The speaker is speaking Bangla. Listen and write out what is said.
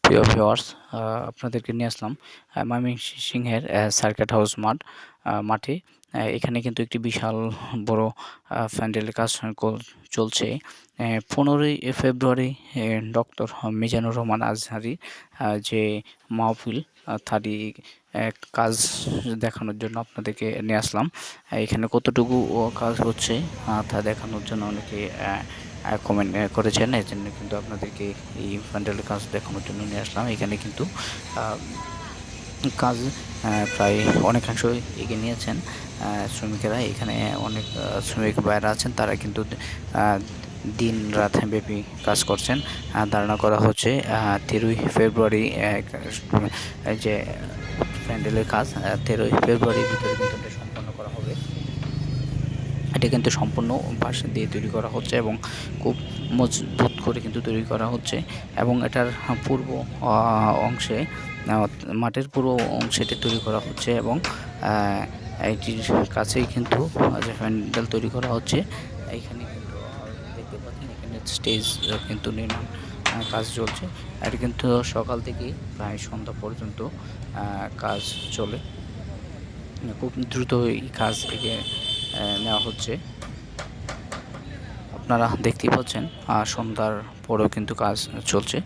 প্রিয় ভিউয়ার্স, আপনাদেরকে নিয়ে আসলাম ময়মনসিংহের সার্কিট হাউস মাঠে। এখানে কিন্তু একটি বিশাল বড় প্যান্ডেলের কাজ চলছে। 15ই ফেব্রুয়ারি ডক্টর মিজানুর রহমান আজহারী যে মাহফিল তারই কাজ দেখানোর জন্য আপনাদেরকে নিয়ে আসলাম। এখানে কতটুকু কাজ হচ্ছে তা দেখানোর জন্য অনেকে কমেন্ট করেছেন, এর জন্য কিন্তু আপনাদেরকে এই প্যান্ডেলের কাজ দেখানোর জন্য নিয়ে আসলাম। এখানে কিন্তু কাজ প্রায় অনেকাংশই এগিয়ে নিয়েছেন শ্রমিকেরা। এখানে অনেক শ্রমিক ভাইরা আছেন, তারা কিন্তু দিন রাত ব্যাপী কাজ করছেন। ধারণা করা হচ্ছে 13ই ফেব্রুয়ারি যে প্যান্ডেলের কাজ 13ই ফেব্রুয়ারির ভিতরে কিন্তু এটা সম্পন্ন করা হবে। এটা কিন্তু সম্পূর্ণ বাঁশ দিয়ে তৈরি করা হচ্ছে এবং খুব মজবুত করে কিন্তু তৈরি করা হচ্ছে। এবং এটার পূর্ব অংশে মাঠের পুরো অংশটি তৈরি করা হচ্ছে এবং এটির কাছেই কিন্তু যে প্যান্ডেল তৈরি করা হচ্ছে। এখানে কিন্তু দেখতে পাচ্ছেন, এখানে স্টেজ কিন্তু নির্মাণ কাজ চলছে। এটি কিন্তু সকাল থেকেই প্রায় সন্ধ্যা পর্যন্ত কাজ চলে। খুব দ্রুত এই কাজ এগিয়ে নেওয়া হচ্ছে। আপনারা দেখতেই পাচ্ছেন সন্ধ্যার পরেও কিন্তু কাজ চলছে।